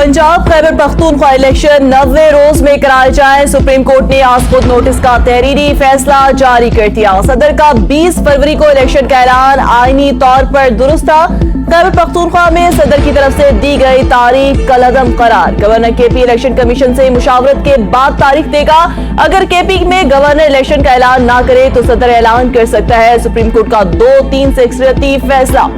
Punjab Khyber Pakhtunkhwa election 90 रोज में कराए जाए। सुप्रीम कोर्ट ने आज खुद नोटिस का तहरीरी फैसला जारी कर दिया। सदर का 20 फरवरी को इलेक्शन का ऐलान आईनी तौर पर दुरुस्त था। खैबर पख्तूनख्वा में सदर की तरफ से दी गई तारीख कलअदम करार। गवर्नर केपी इलेक्शन कमीशन से मुशावरत के बाद तारीख देगा। अगर केपी में गवर्नर इलेक्शन का ऐलान ना करे तो सदर ऐलान कर सकता है। सुप्रीम कोर्ट का 2-3 से इख्तियारी फैसला।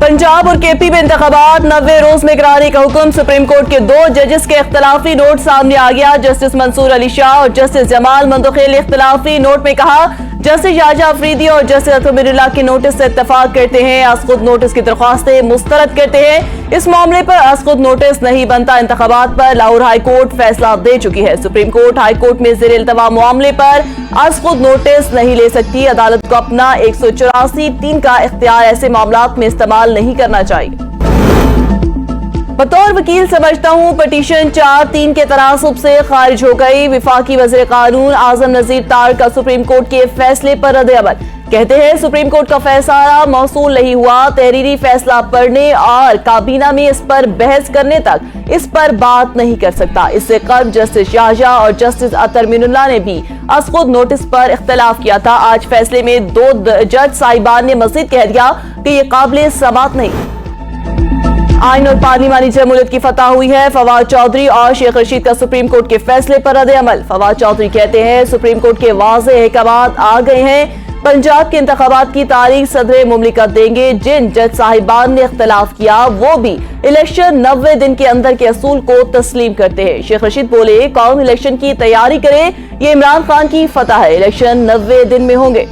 पंजाब और केपी में इंतखाबात 90 रोज में कराने का हुक्म। सुप्रीम कोर्ट के 2 जजेस के इख्तलाफी नोट सामने आ गया। जस्टिस मंसूर अली शाह और जस्टिस जमाल मंदोखेल ने इख्तलाफी नोट में कहा जस्टिस शाहजहां अफरीदी और जस्टिस अतमिरुल्लाह के नोटिस से इत्तफाक करते हैं, असखुद नोटिस की दरख्वास्तें मुस्तरद करते हैं। इस मामले पर असखुद नोटिस नहीं बनता। इंतखाबात पर लाहौर हाई कोर्ट फैसला दे चुकी है। सुप्रीम कोर्ट हाई कोर्ट में ज़ेर इल्तवा मामले पर असखुद नोटिस नहीं ले सकती। अदालत को अपना 184(3) का इख्तियार ऐसे मामलात में इस्तेमाल नहीं करना चाहिए। बतौर वकील समझता हूँ पिटीशन 4-3 के तनासुब से खारिज हो गई। विफाकी वज़ीर कानून आजम नज़ीर तार का सुप्रीम कोर्ट के फैसले पर रद्द-ए-अमल। कहते हैं सुप्रीम कोर्ट का फैसला मौसूल नहीं हुआ। तहरीरी फैसला पढ़ने और काबीना में इस पर बहस करने तक इस पर बात नहीं कर सकता। इससे कबल जस्टिस शाहजहां और जस्टिस अतमिरुल्लाह ने भी असखुद नोटिस पर इख्तलाफ किया था। आज फैसले में 2 जज साहिबान ने मजीद कह दिया कि ये काबिल समाअत नहीं। आइन और पार्लिमानी जमहूरियत की फतह हुई है। फवाद चौधरी और शेख रशीद का सुप्रीम कोर्ट के फैसले पर रद्द-ए-अमल। फवाद चौधरी कहते हैं सुप्रीम कोर्ट के वाज़ेह अहकामात आ गए हैं। पंजाब के इंतखाबात की तारीख सदर मुमलिकत देंगे। जिन जज साहिबान ने इख्तलाफ किया वो भी इलेक्शन 90 दिन के अंदर के असूल को तस्लीम करते हैं। शेख रशीद बोले कौम इलेक्शन की तैयारी करे, ये इमरान खान की फतह है, इलेक्शन 90 दिन में होंगे।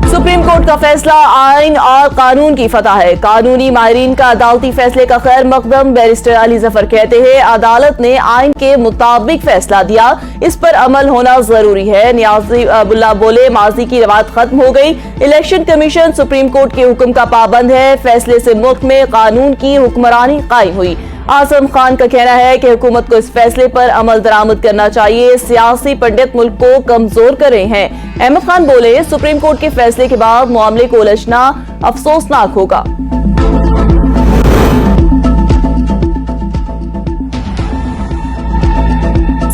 सुप्रीम कोर्ट का फैसला आइन और कानून की फतह है। कानूनी माहिरीन का अदालती फैसले का खैर मकदम। बैरिस्टर अली जफर कहते हैं अदालत ने आइन के मुताबिक फैसला दिया, इस पर अमल होना जरूरी है। नियाजी अब्दुल्ला बोले माजी की रवायत खत्म हो गई। इलेक्शन कमीशन सुप्रीम कोर्ट के हुक्म का पाबंद है। फैसले से मुल्क में कानून की हुक्मरानी कायम हुई। आजम खान का कहना है कि हुकूमत को इस फैसले पर अमल दरामद करना चाहिए। सियासी पंडित मुल्क को कमजोर कर रहे हैं। अहमद खान बोले सुप्रीम कोर्ट के फैसले के बाद मामले को उलझना अफसोसनाक होगा।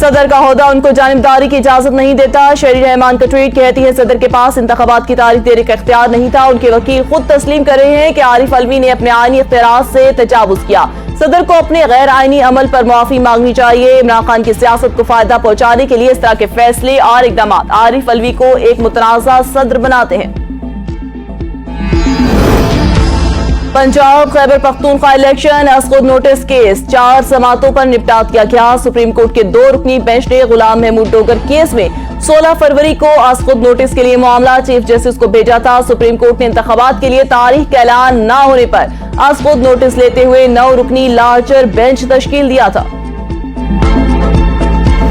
सदर का ओहदा उनको जानिबदारी की इजाजत नहीं देता। शहरी रहमान का ट्वीट कहती है सदर के पास इंतखाबात की तारीख देने का इख्तियार नहीं था। उनके वकील खुद तस्लीम कर रहे हैं कि आरिफ अलवी ने अपने आईनी इख्तियारात से तजावुज किया। सदर को अपने गैर आईनी अमल पर माफी मांगनी चाहिए। इमरान खान की सियासत को फायदा पहुंचाने के लिए इस तरह के फैसले और इकदाम आरिफ अलवी को एक मुतनाज़ा सदर बनाते हैं। पंजाब खैबर पख्तूनख्वा इलेक्शन असखुद नोटिस केस 4 समातों पर निपटा दिया गया। सुप्रीम कोर्ट के 2 रुकनी बेंच ने गुलाम महमूद डोगर केस में 16 फरवरी को असखुद नोटिस के लिए मामला चीफ जस्टिस को भेजा था। सुप्रीम कोर्ट ने इंतखाबात के लिए तारीख का ऐलान न होने पर असखुद नोटिस लेते हुए 9 रुकनी लार्जर बेंच तश्कील दिया था।